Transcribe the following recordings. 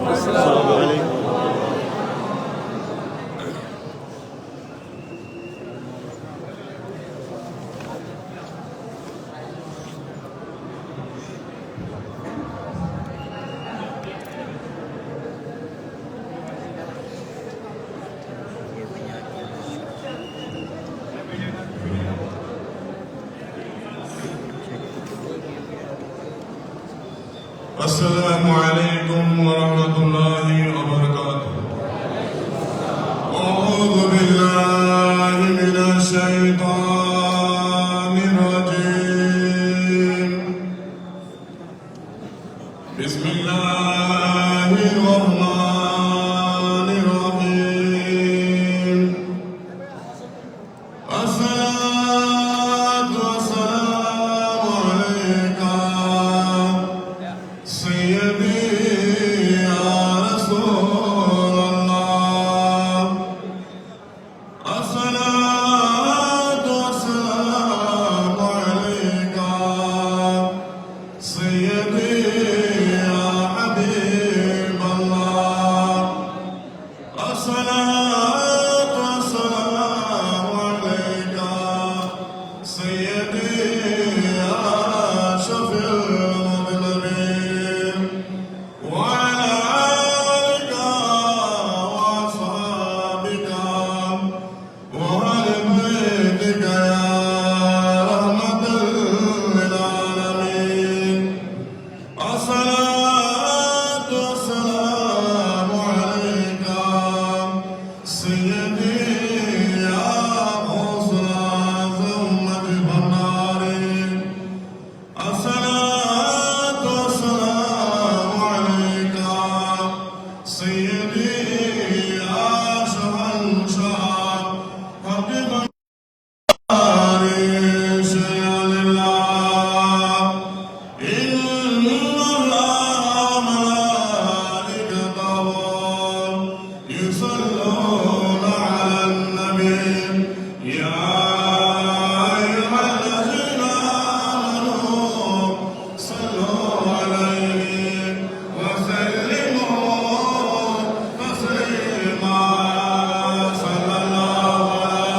السلام عليكم. السلام عليكم ورحمة الله وبركاته. أعوذ بالله من الشيطان الرجيم. بسم الله الرحمن الرحيم. الصلاة والسلام عليك سيدي يا رسول الله. الصلاة والسلام عليك سيدي يا حبيب الله. الصلاة والسلام عليك سيدي يا شفيع المذنبين. وعلى آلك وأصحابك وأهل بيتك يا رحمة للعالمين. الصلاة والسلام عليك سيدي يا أسرة أمة النارين. الصلاة والسلام عليك سيدي يا شهنشاه حبيب النار شيئا لله. إن الله وملائكته يصلون على النبي يا أيها الذين آمنوا صلوا عليه وسلموا تسليما. صلى الله على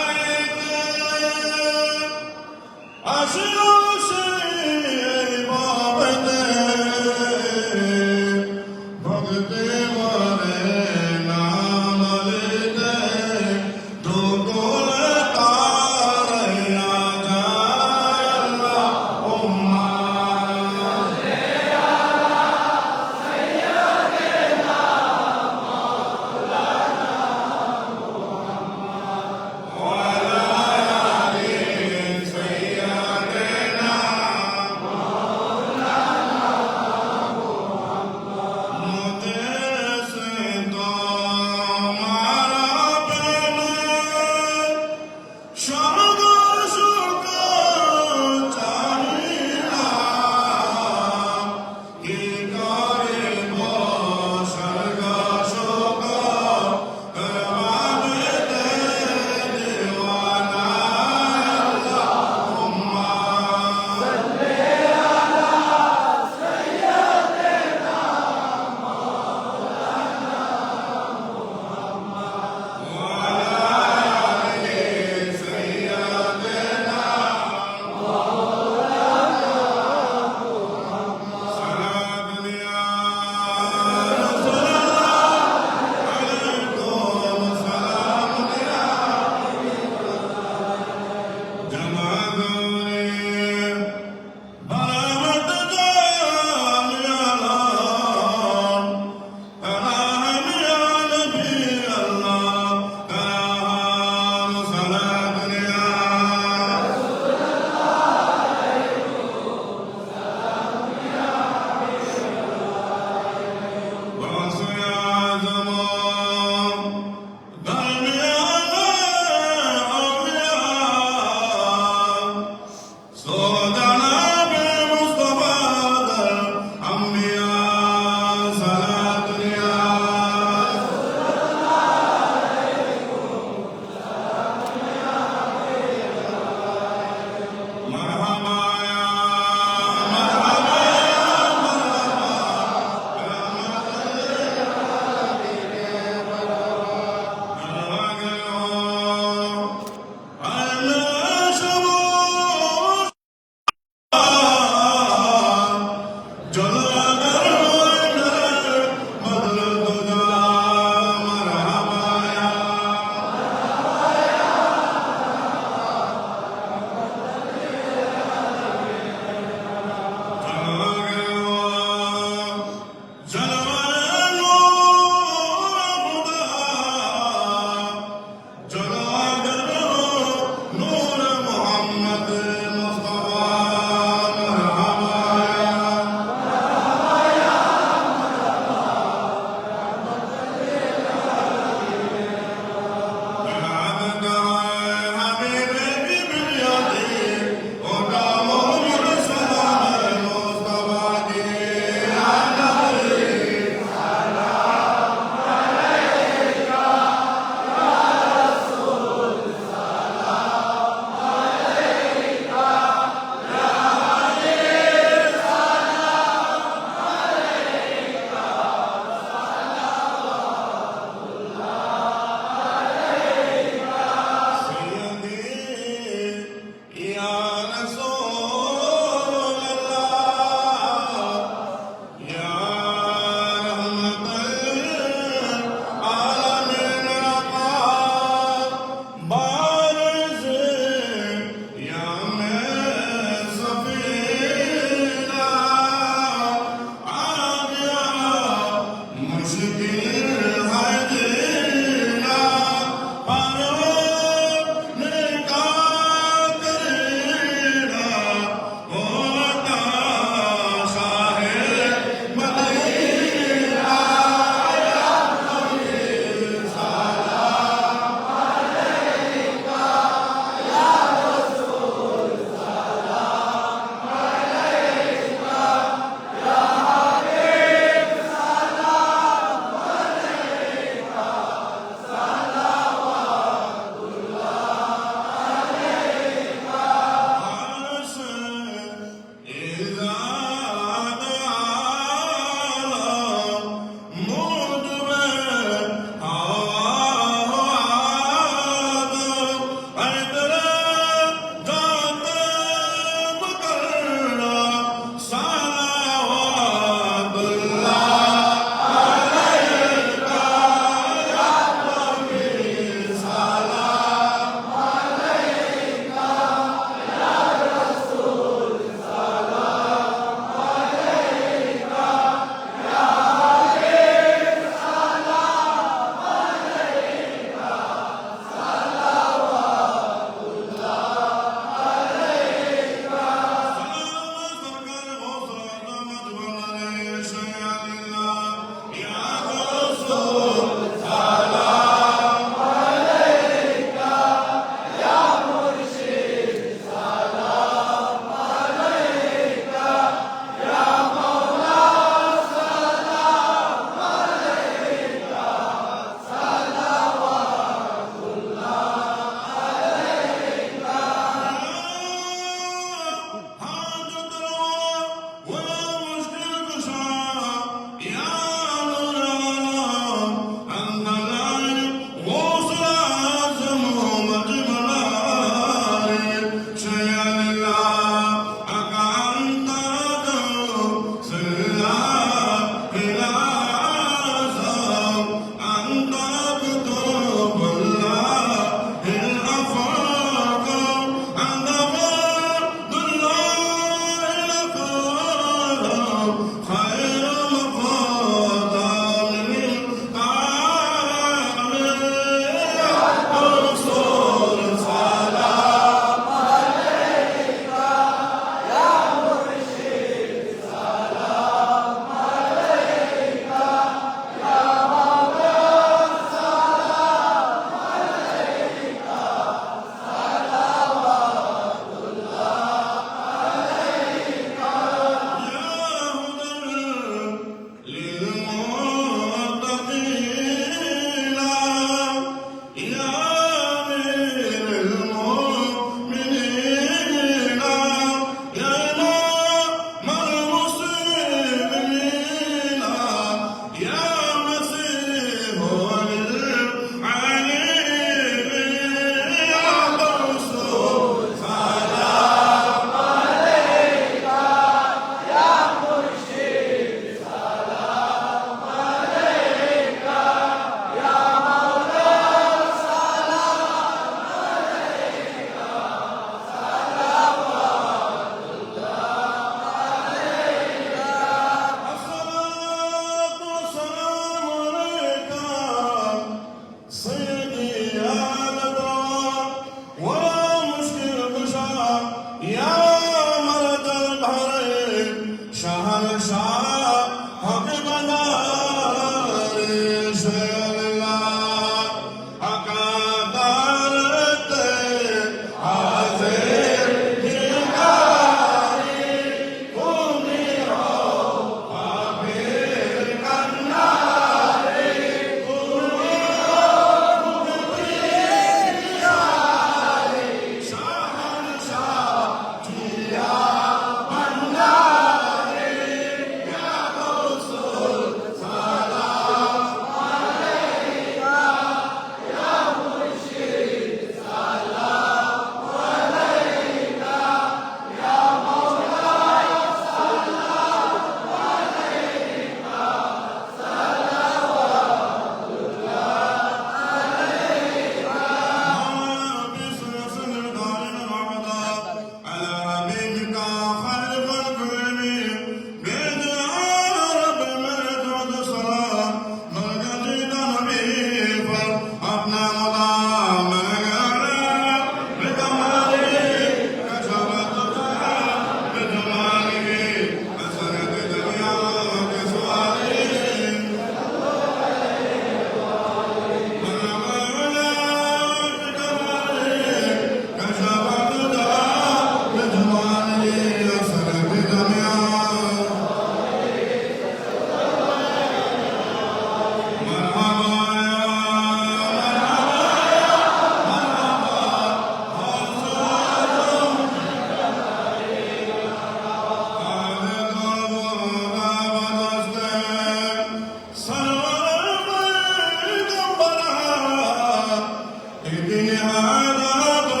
عبر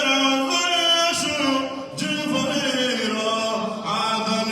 الضيش جبريل عاد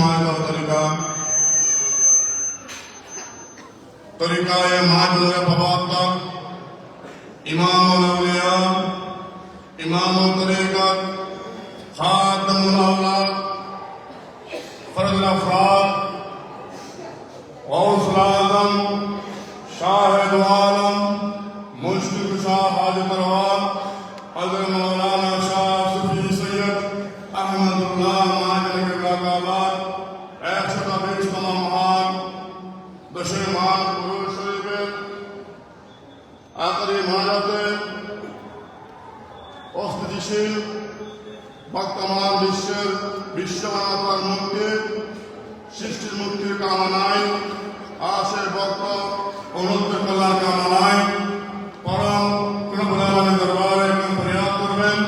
मायदा तरीका ये मायदा फवाता इमामुल औलिया इमामुल तरीका खातमुल औलाद फर्जुल अफराद गौसुल आज़म शाहिद आलम मुश्किल शाह हाजिर परवान हज़रत मौलाना शाह सूफी सैयद अहमदुल्लाह माजिद के काकाबाद 120 महान दशमान पुरुष शरीफ आखिरी मानते অস্থিতিশীল বর্তমান বিশ্বমানবতার মুক্তি সৃষ্টির মুক্তির কামনায় আশের ভক্ত অনুদ্ধ কল্যাণ কামনায় পরম প্রভুলামানি দরবারে ফরিয়াদ করবেন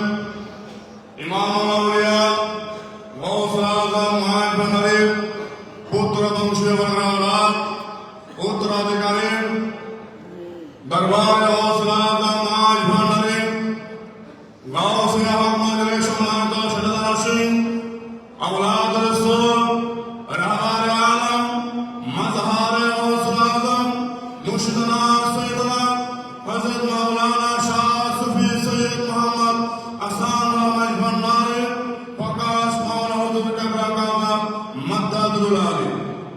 ইমামুল আউলিয়া গৌসুল আজম মহাজ ভান্ডারীর পুত্র বংশীয় বর্ণাওলাদ উত্তরাধিকারী দরবারে গৌসুল আজম মহাজ ভান্ডারীর गाँव मोहम्मद सम्मान का सजदा सिंह औलाद रसूल रहबार आलम मजहर गौसुल आज़म मुर्शिदना सैयदना हज़रत मौलाना शाह सूफी सैयद मोहम्मद अहसान रहमान भंडारी प्रकाश मौला हुजूर कबरा काबा मद्दादुल आली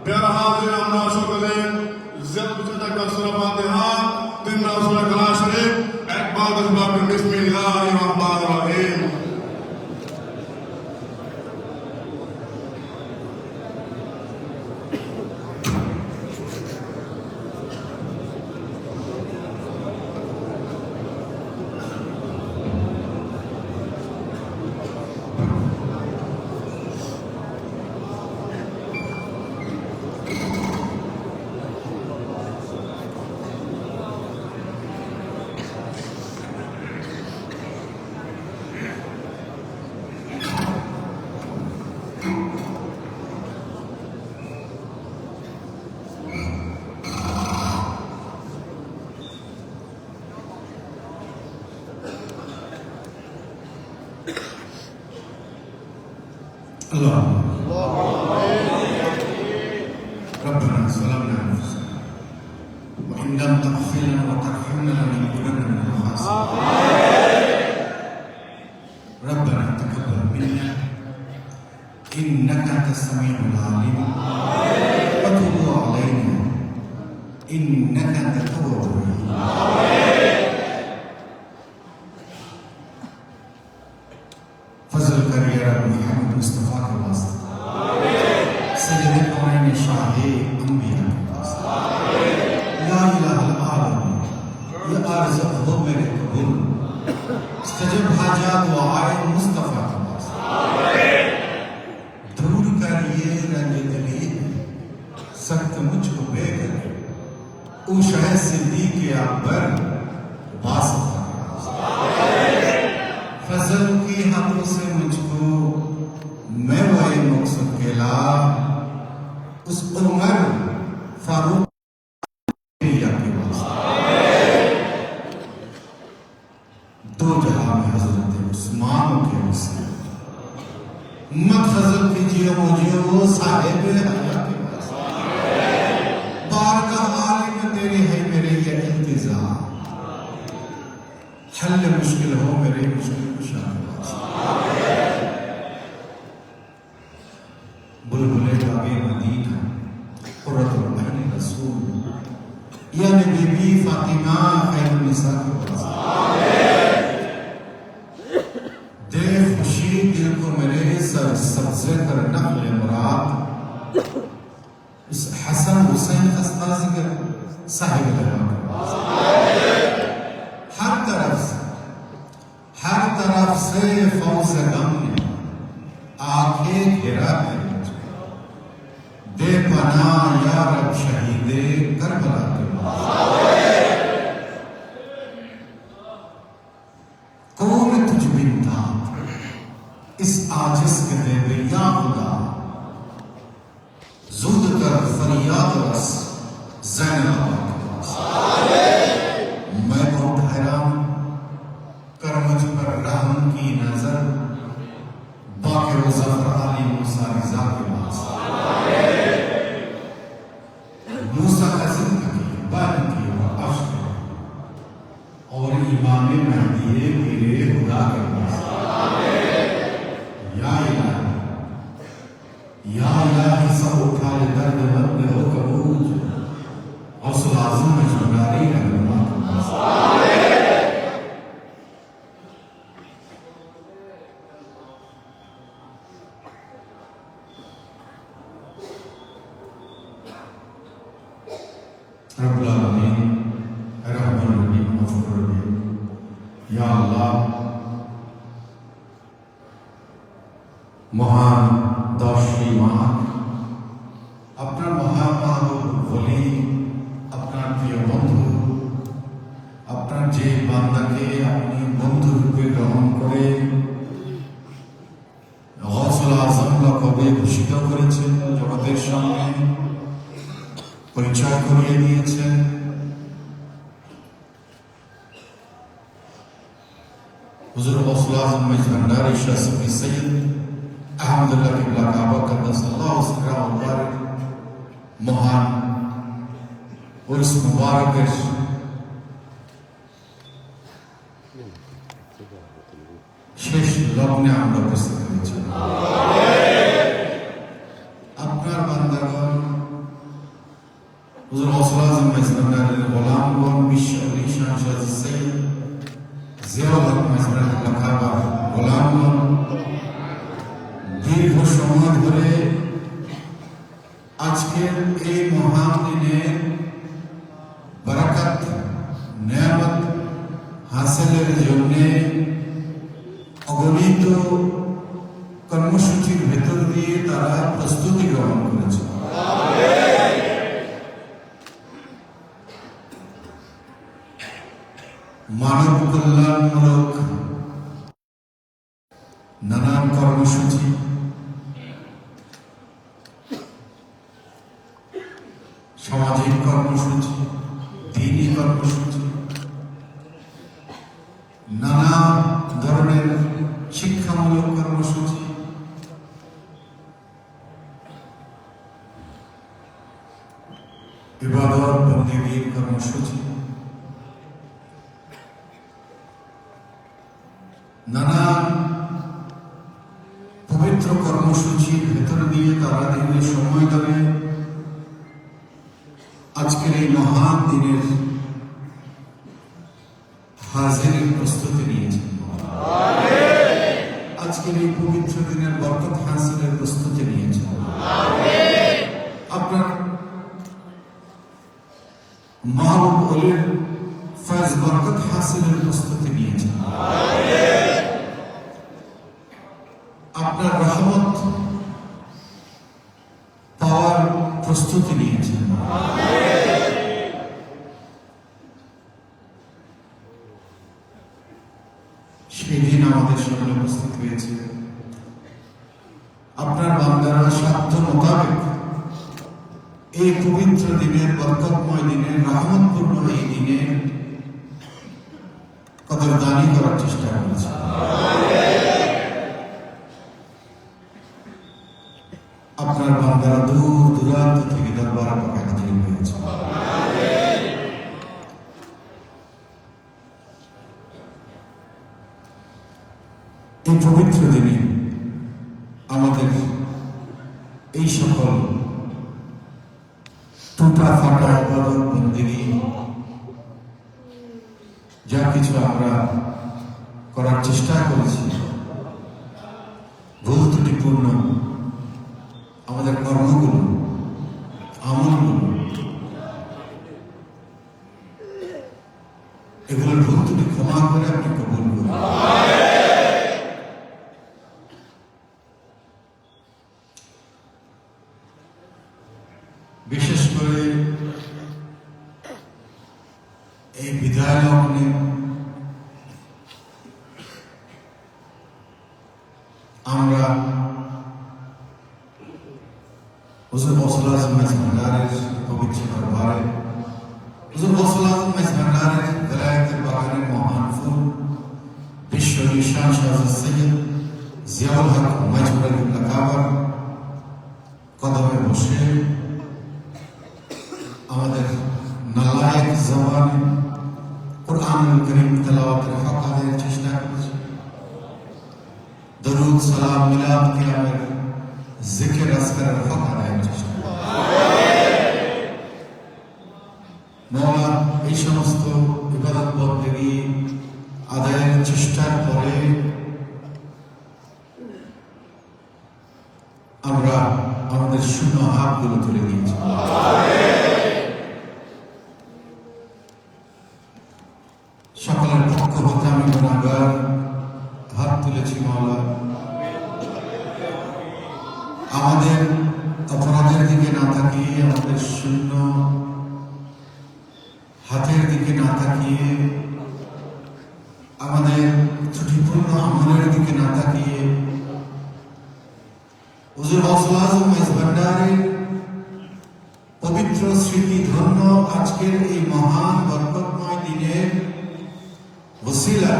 प्यारा हाजिर আমরা সকলে ইজ্জত বিজয় का सूरह फातिहा तीन सूरह कलाम शरीफ एक बाद बिस्मिल्लाहिर रहमानिर रहीम ربنا ظلمنا انفسنا وان لم تغفر لنا وترحمنا لنكونن من الخاسرين ربنا تقبل منا انك انت السميع العليم وتب علينا انك انت التواب الرحيم फजल कर या रब मोहम्मद मुस्तफा के वास्ते सैयद कौन शाहे अंबिया के वास्ते या इलाहल आलमीन या अर्ज़ हो मेरे कबूल सजब हाजात व आए मुस्तफा के वास्ते दूर कर ये रंज दिली सख्त मुझको बेकर ओ शह सिद्दीक़ अकबर वास्ता फजल की हाथों से मुझको मैं वही मकसद केला उस उमर फारूक के दो जहां में हजरत उस्मान के वसी मत फजल कीजिए मुझे वो साहिब हयात के वसी बारगाह आलिम तेरी है मेरे ये इंतजार हल मुश्किल हो मेरे मुश्किल कुशा बुलबुले बागे मदीना कुर्रतुल ऐन रसूल यानी बीबी फातिमा खैरुन निसा के दे खुशी दिल को मेरे सर सबसे कर नक़ल मुराद उस हसन हुसैन खस्ताज़िगर साहिब हर तरफ से फौज गम ने आंखें घेरा है दे पना या रब शहीदे करबला के कौन तुझ बिनता इस आजिज़ के दे या खुदा जुद कर फरियाद रस ज़ैनब मैं बहुत हैरान कर मुझ पर रहम की नजर बाकी जफर अली मूसा रिजा के पास मूसा का जिंदगी बनती व अश्क और इमाम महदी मेरे खुदा के पास या इलाही सब उठा ले दर्द मत हो कबूल और सुलाज़िम में जुनारी रहनुमा के पास रब्बुल आलमीन रहमान रहीम गफूर रहीम या अल्लाह মহান দশটি মান আপনার মহামানব বলি আপনার প্রিয় বন্ধু আপনার যে বান্দাকে আপনি বন্ধু রূপে গ্রহণ করে গৌসুল আজম লকবে ভূষিত করেছেন জগতের সামনে পরিচয় করিয়ে দিয়েছেন হুজুর গৌসুল আজম মেজভান্ডারী শাহ সুফি সৈয়দ আহমদুল্লাহ কিবলা কাবা কাদ্দাসাল্লাহু সিররাহু মুবারক মহান উরস মুবারকের শেষ লগ্নে আমরা উপস্থিত হয়েছি আপনার বান্দাগণ হুজুর গৌসুল আজম মেজভান্ডারীর গোলামগণ বিশ্ব ঈশান শাহ সৈয়দ জিয়াউল হক মেজভান্ডারী কাবা গোলামগণ দীর্ঘ সময় ধরে আজকের এই মহান দিনে বরকত নিয়ামত হাসিলের জন্য অগণিত কর্মসূচির ভেতর দিয়ে তারা প্রস্তুতি গ্রহণ করেছে মানব কল্যাণমূলক নানান কর্মসূচি সামাজিক কর্মসূচি দীনী কর্মসূচি নানা ধরনের শিক্ষামূলক কর্মসূচি ইবাদত বন্দেগীর কর্মসূচি নানা পবিত্র কর্মসূচির ভেতর দিয়ে তারা দীর্ঘ সময় ধরে আজকের এই মহান দিনের হাজিরের প্রস্তুতি নিয়েছেন আজকের এই পবিত্র দিনের বরকত হাসিলের প্রস্তুতি নিয়েছেন আপনার মাহবুব ওলির ফয়জ বরকত হাসিলের প্রস্তুতি নিয়েছেন আপনার রহমত পাওয়ার প্রস্তুতি নিয়েছেন সেদিন আমাদের সামনে উপস্থিত হয়েছে আপনার বান্দারা সাধ্য মোতাবেক এই পবিত্র দিনের বরকতময় দিনের রহমতপূর্ণ এই দিনের কদরদানি করার চেষ্টা করেছে আপনার বান্দারা দূর দূরান্ত থেকে দরবার পাকে হাজির হয়েছে এই পবিত্র দিনে আমাদের এই সকল টুটা ফাটা ইবাদত বন্দেগী যা কিছু আমরা করার চেষ্টা করেছি ভুল ত্রুটিপূর্ণ আমাদের কর্মগুলো আমলগুলো এগুলোর ভুল ত্রুটি ক্ষমা করে আপনি কবুল করুন বিশেষ করে এই বিদায় লগ্নে আমরা হুজুর গৌসুল আজম মেজভান্ডারীর পবিত্র দরবারে হুজুর গৌসুল আজম মেজভান্ডারীর বেলায়েতের বাগানের মহান ফুল বিশ্ব ঈশান শাহ সৈয়দ জিয়াউল হক মেজভান্ডারী তেলাওয়াতের হক আদায়ের চেষ্টা করেছি। দরুদ সালাম মিলাদ কিয়ামের জিকির আসকারের হক আদায়ের চেষ্টা করেছি। মওলা এই সমস্ত ইবাদত বন্দেগী আদায়ের চেষ্টার পরে আমরা আমাদের শূন্য হাতগুলো তুলে দিয়েছি। সকলের পক্ষ হতে আমি গুনাহগার হাত তুলেছি মাওলা। আমাদের অপরাধের দিকে না তাকিয়ে, আমাদের শূন্য হাতের দিকে না তাকিয়ে, আমাদের ত্রুটিপূর্ণ আমলের দিকে না তাকিয়ে হুজুর গাউসুল আজম মেজ ভান্ডারীর পবিত্র স্মৃতি ধন্য আজকের এই মহান বরকতময় দিনের ওসিলা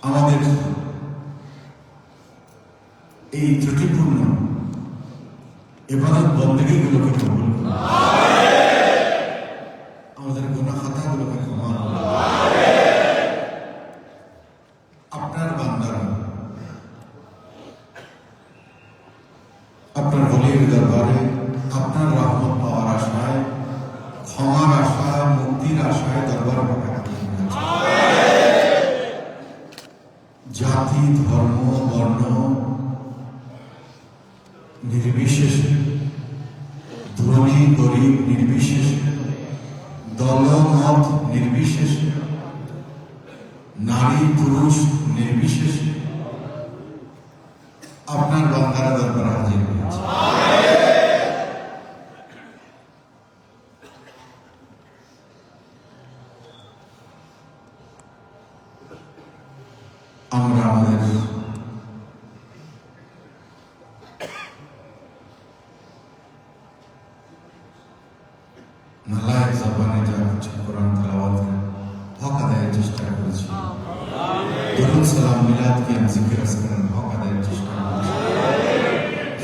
আমাদের এই ত্রুটিপূর্ণ ইবাদত বন্দেগীগুলোকে কবুল করুন, আমাদের গুনাহ খাতাগুলোকে ক্ষমা করুন। আপনার বান্দারা আপনার ওলির দরবারে আপনার রহমত পাওয়ার আশায়, ক্ষমার আশায়, মুক্তির আশায় দরবার পাঠাতে জাতি, ধর্ম, বর্ণ নির্বিশেষে, ধনী গরিব নির্বিশেষে, দলমত নির্বিশেষে, নারী পুরুষ নির্বিশেষে আপনার বান্দারা দরবারে হাজির হয়েছে। আমরা আমাদের নালায়েক জবানে যা কিছু কোরআন তেলাওয়াতের হক আদায়ের চেষ্টা করেছি, দরুদ সালাম মিলাদ কিয়াম জিকির আসকারের হক আদায়ের চেষ্টা করেছি,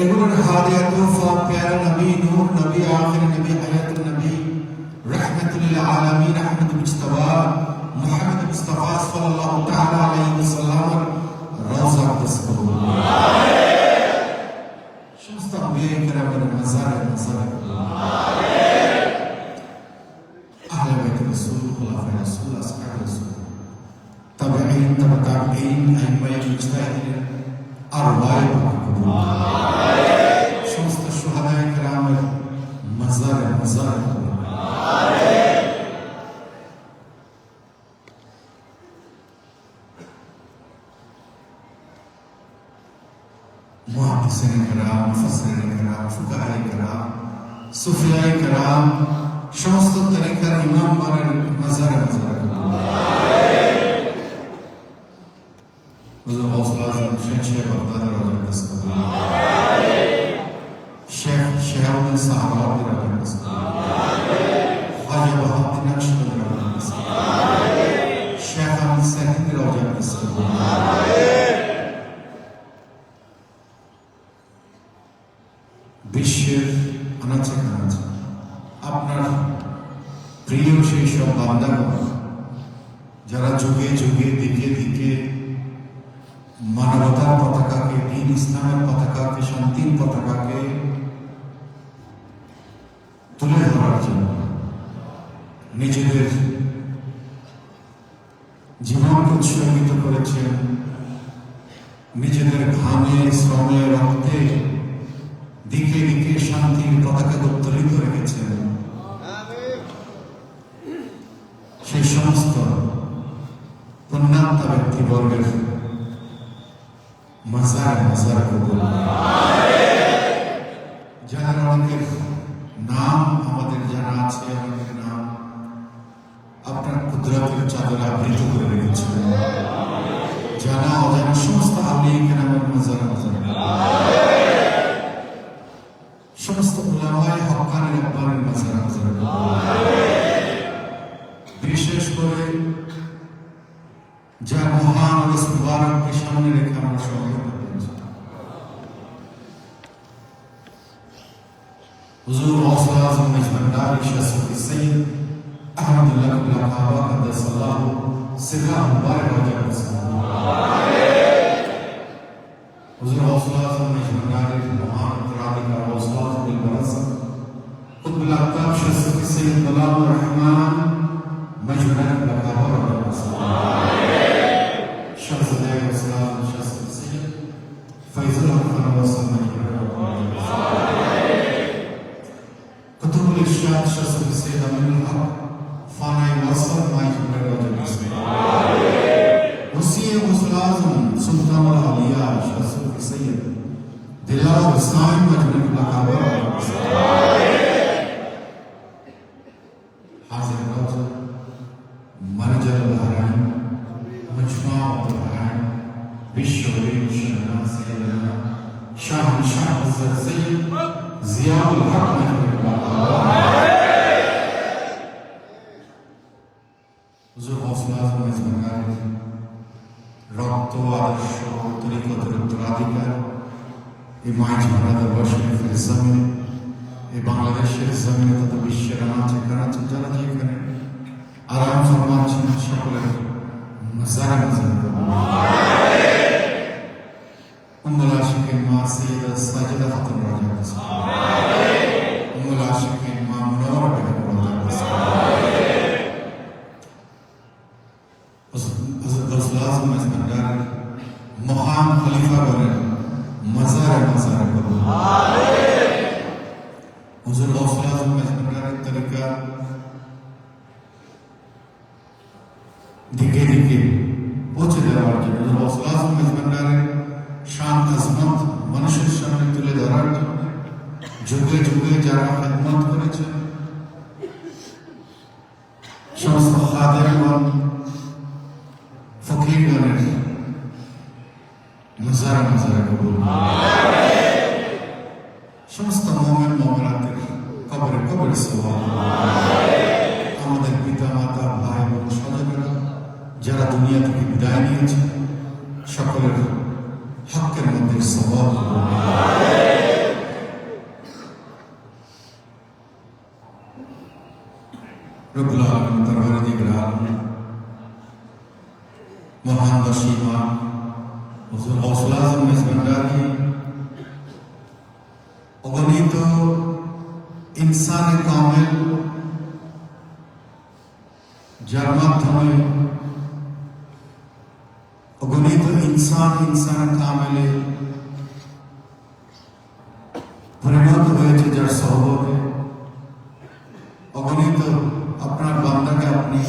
এগুলোর হাদিয়া তোহফা প্যারা নবী, নূর নবী, আখির নবী, হায়াতুন নবী, রাহমাতুল লিল আলামিন আহমদ মুজতবা মুহাম্মদ মুস্তাফা সাল্লাল্লাহু তাআলা আলাইহি ওয়াসাল্লামের রওজা তসবিহ, সমস্ত আম্বিয়া কিরামের মাজার আহলে বাইত রাসূল, খুলাফায়ে রাসূল, আসহাবে রাসূল, তাবেঈন, তাবে তাবেঈন, আইম্মায়ে মুজতাহিদিনের আরওয়াহ কবুল করুন। সমস্ত শুহাদায়ে কিরামের মাজার কবুল করুন। মুহাদ্দিসিনে কিরাম, মুফাসসিরিনে কিরাম, ফুকাহায়ে কিরাম, সুফিয়ায়ে কিরাম, সমস্ত তরিকার ইমামগণের মাজার কবুল করুন। হুজুর গাউসুল আজম শেখ বাগদাদের রওজা তসবিহ, শেখ শিহাবুদ্দিন সাহাবাবি রওজা তসবিহ, খাজা বাহাউদ্দিন নকশবন্দি রওজা তসবিহ, শেখ আহমদ সাহিদি রওজা তসবিহ, বিশ্বের আনাচে কানাচে আপনার প্রিয় সেই সব বান্দাগণ যারা যুগে যুগে দিকে দিকে মানবতার পতাকাকে, দ্বীন ইসলামের পতাকাকে, শান্তির পতাকাকে তুলে ধরার জন্য নিজেদের জীবনকে উৎসর্গিত করেছেন, নিজেদের ঘামে, শ্রমে, রক্তে দিকে দিকে শান্তির পতাকা উত্তোলিত রেখেছেন, সেই সমস্ত পুণ্যাত্মা ব্যক্তিবর্গের মাজার কবুল, যারা অনেকের নাম আমাদের জানা আছে, অনেকের নাম আপনার কুদরতের চাদরে আবৃত করে রেখেছেন, জানা অজানা সমস্ত আউলিয়া কেরামের মাজার সমস্ত উলামায়ে হক্কানি রব্বানির মাজার বিশেষ করে যা মহান ওরস মুবারককে সামনে রেখে আমরা সহযোগিতা করেছি। হুজুর গাউসুল আজম মেজ ভান্ডারী শাহ সুফি সৈয়দ আলহামদুলিল্লাহ কাবা কাদ্দাসাল্লাহু সিররাহু মুবারক হুজুর গৌসুল আজম মেজবানের মহান উত্তরাধিকার ওস্তাদ বিল বারাসা কুতুবুল আফতাব শাহ সুফি সৈয়দ গোলামুর রহমান মেজবানের কাবা শাহজাদা ওস্তাদ শাহ সুফি সৈয়দ ফয়জুল হক খান ওয়াসিম মেজবানের কুতুবুল ইরশাদ শাহ সুফি সৈয়দ আমিনুল হক ফানাই ওয়াসল মেজবানের وسيع غوث الأعظم سلطان الأولياء شيخ صوفي سيد دلال الإسلام مجمع الأكابر حاضر الروضة مرجع البحرين مجمع البحرين بالشعرين شهداء سيدنا شاهنشاه حضرت سيد ضياء الحق مجمع الأكابر حضور غوث الأعظم مجمع রক্ত আদর্শ তরিকতের উত্তরাধিকার এই মাঝ ভারতবর্ষ শরীফের জমিনে এই বাংলাদেশের জমিনে তথা বিশ্বের আনাচে কানাচে যারা যেখানে আরাম ফরমাচ্ছেন সকলের মাজারে মাজারে উম্মুল আশিকিন মা সৈয়দা সাজিদা খাতুন রাজা কাছে উম্মুল আশিকিন মা মুনাওয়ারা বেগম রাজা কাছে গৌসুল আজম মেজবানের মহান খলিফাগণের মাজারে মাজারে কবুল হুজুর গৌসুল আজম মেজবানের তরিকা দিকে দিকে পৌঁছে দেওয়ার জন্য হুজুর গৌসুল আজম মেজবানের শান আজমত মানুষের সামনে তুলে ধরার জন্য যুগে যুগে যারা খেদমত করেছেন সমস্ত খাদেমগণ ফকিরগণের মাজারে মাজারে কবুল সমস্ত মুমিন মুমিনাতের কবরে কবরে সওয়াব আমাদের পিতা মাতা ভাই বোন স্বজনেরা যারা দুনিয়া থেকে বিদায় নিয়েছে সকলের হকের মধ্যে সওয়াব রব্বুল আলামিন দরবারে দিবেন মহান দশীমা হুজুর গৌসুল আজম মেজবান্ডারি অগণিত ইনসানে কামেল যার মাধ্যমে অগণিত ইনসান কামেলে পরিণত হয়েছে যার সহবতে অগণিত আপনার বান্দাকে আপনি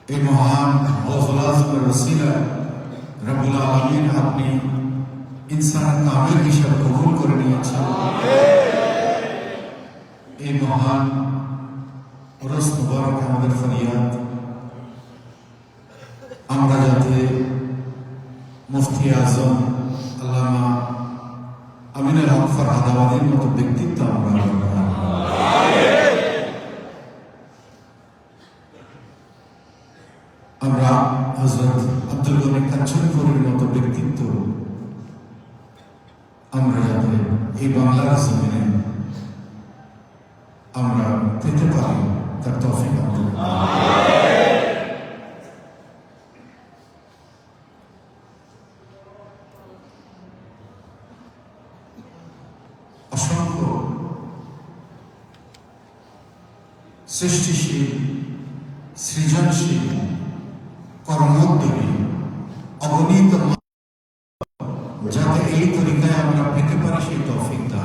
এই মহান গৌসুল আজমের ওসিলা রব্বুল আলামিন আপনি ইনসান কামেল হিসাবে কবুল করে নিয়েছেন এই মহান ওরস মুবারক আমাদের ফরিয়াদ আমরা যাতে মুফতি আজম আল্লামা আমিনুল হক ফরহাদাবাদীর মতো ব্যক্তিত্ব আমরা হযরত আব্দুল গনি কাঞ্চনপুরের মতো ব্যক্তিত্ব আমরা যাতে এই বাংলার জমিনে আমরা পেতে পারি তার তৌফিক অসংখ্য সৃষ্টিশীল সৃজনশীল কর্মোদ্যোগী অগণিত যাতে এই তরিকায় আমরা পেতে পারি সেই তৌফিক দান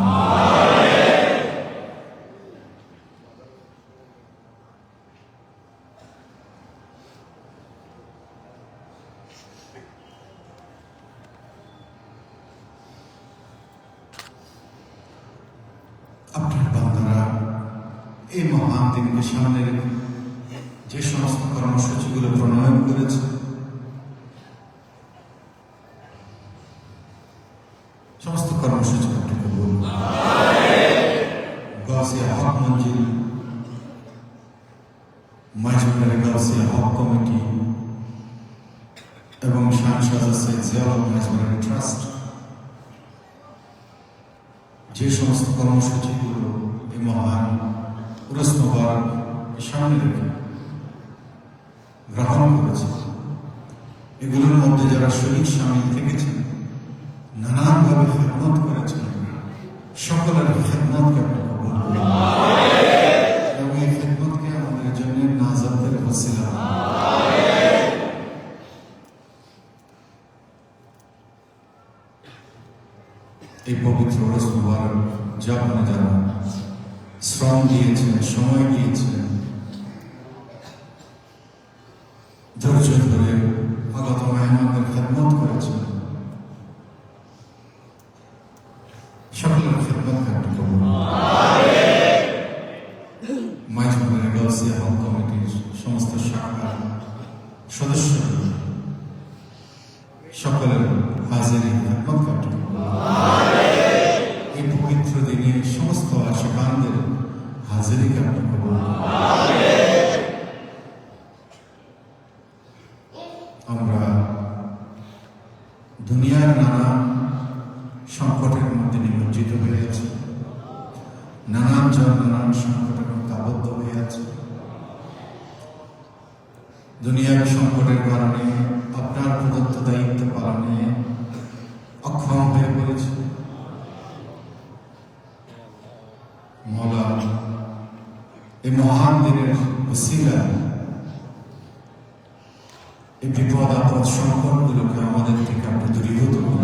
আপনার বান্দারা এই মহান দিনকে সামনে রেখে যে সমস্ত কর্মসূচিগুলো প্রণয়ন করেছে সমস্ত কর্মসূচি আপনি কবুল গাউসিয়া হক মঞ্জিল মাইজবান্ডারি গাউসিয়া হক কমিটি এবং শাহজাদ সৈয়দ জিয়াউল মাইজবান্ডারি ট্রাস্ট যে সমস্ত কর্মসূচিগুলো মহান উরুস মুবারক সামনে রেখে গ্রহণ করেছে। এগুলোর মধ্যে যারা শহীদ সামিল থেকেছেন, নানানভাবে খেদমত করেছেন, সকলের খেদমতকে আপনি কবুল করুন এবং এই খেদমতকে আমাদের জন্য নাজাতের ওসিলা। এই পবিত্র উরুস মুবারক যাপনে যারা শ্রম দিয়েছেন, সময় দিয়েছেন, ধৈর্য ধরে আগত মেহমানদের খেদমত করেছেন, সকলের খেদমতকে আপনি কবুল করুন। মাইজবান্ডার গাউসিয়া হল কমিটির সমস্ত শাখার সদস্য সকলের হাজিরি খেদমতকে আপনি কবুল করুন। এই পবিত্র দিনে সমস্ত আশিকানদের হাজিরিকে আপনি কবুল করুন। আমরা দুনিয়ার নানান সংকটের মধ্যে নিমজ্জিত হয়ে আছি, নানান জন নানান সংকটের মধ্যে আবদ্ধ হয়ে আছে। দুনিয়ার সংকটের কারণে আপনার প্রদত্ত দায়িত্ব পালনে অক্ষম হয়ে পড়েছে। মওলা এই মহান দিনের ওসিলায় এই বিপদ আপদ সংকটগুলোকে আমাদের থেকে আপনি দূরীভূত করুন।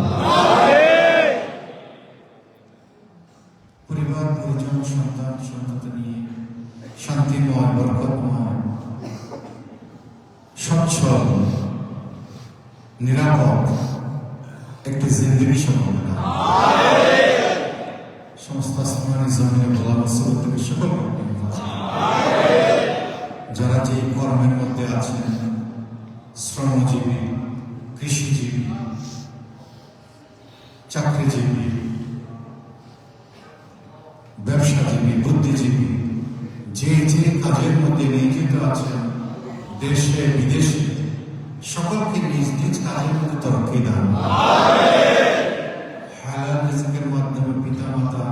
পরিবার পরিজন সন্তান সন্ততি নিয়ে শান্তিময় বরকতময় সচ্ছল নিরাপদ একটি জিন্দগি সম্ভব না। সমস্ত আসমানি জমিনে বলা মুসিবত থেকে সকল যারা যে কর্মের মধ্যে আছেন, শ্রমজীবী, কৃষিজীবী, চাকরিজীবী, ব্যবসাজীবী, বুদ্ধিজীবী, যে যে কাজের মধ্যে নিয়োজিত আছেন দেশে বিদেশে, সকলকে নিজ নিজ কাজের মধ্যে তরক্কি দান। হালাল রিজকের মাধ্যমে পিতা মাতা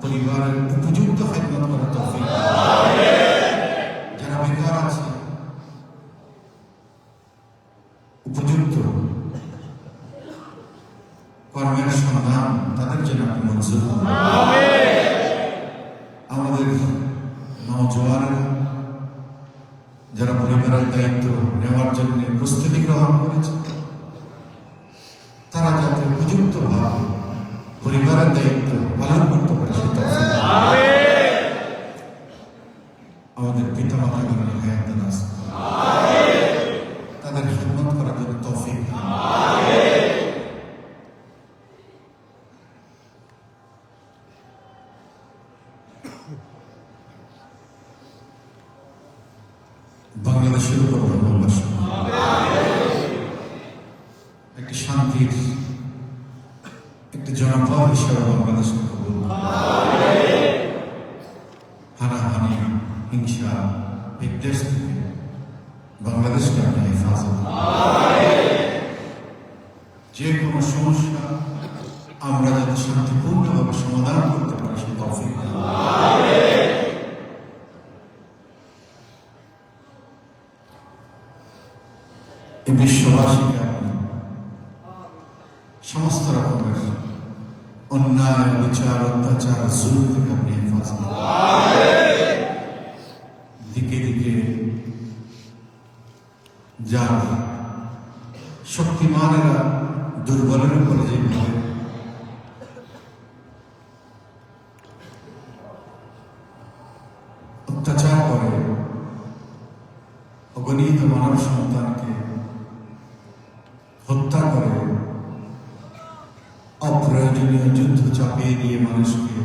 পরিবারের উপযুক্ত খেদমত করার তৌফিক দান। যারা বেকার আছে উপযুক্ত কর্মের সন্ধান তাদের জন্য আপনি মঞ্জুর করুন। আমাদের নওজওয়ানেরা যারা পরিবারের দায়িত্ব নেওয়ার জন্য প্রস্তুতি গ্রহণ করেছে, তারা যাতে উপযুক্ত ভাবে পরিবারের দায়িত্ব পালন করতে পারে সে তৌফিক দান। আমাদের পিতা মাতাগণের হায়াত দারাজ তাদের খেদমত করার জন্য তৌফিক দান। বাংলাদেশের উপর রহমত একটি শান্তির একটি জনপদ হিসাবে বাংলাদেশকে কবুল করুন। হানাহানি, হিংসা, বিদ্বেষ থেকে বাংলাদেশকে আপনি হেফাজত করুন। যে কোনো সমস্যা আমরা যাতে শান্তিপূর্ণভাবে সমাধান করতে পারি সে তৌফিক দান। এই বিশ্ববাসীকে আপনি সমস্ত রকমের অন্যায়, বিচার, অত্যাচার, জুলুম থেকে আপনি হেফাজত করুন। দিকে দিকে যার শক্তিমানেরা দুর্বলের উপরে যেভাবে অত্যাচার করে, অগণিত মানব সন্তানকে হত্যা করে, অপ্রয়োজনীয় যুদ্ধ চাপিয়ে দিয়ে মানুষকে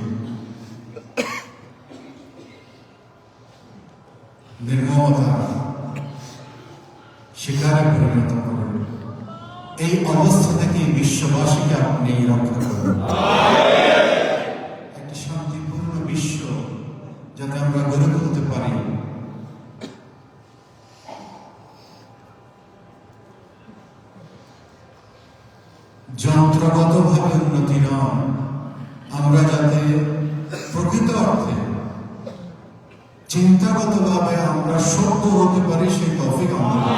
নির্মমতা শিকারে পরিণত করে, এই অবস্থা থেকে বিশ্ববাসীকে আপনি রক্ষা করুন। একটি শান্তিপূর্ণ বিশ্ব যাতে আমরা গড়ে তুলতে পারি, যন্ত্রগতভাবে উন্নতি নয়, আমরা যাতে প্রকৃত অর্থে বন্ধু হতে পারি সেই তৌফিক আমাদের।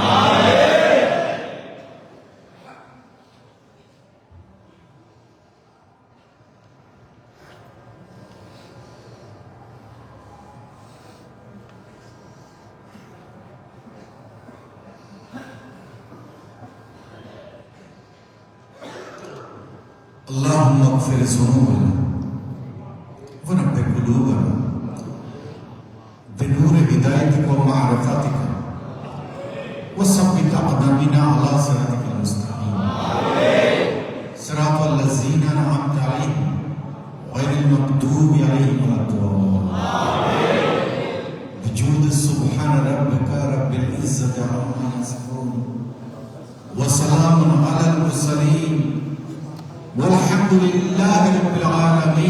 اللهم اغفر ذنوبنا ونبه قلوبنا بنور هدايتك ومعرفتك وثبت اقدامنا على صراطك المستقيم صراط الذين انعمت عليهم غير المغضوب عليهم ولا الضالين بجود سبحان ربك رب العزة عما يصفون وسلام على المرسلين والحمد لله رب العالمين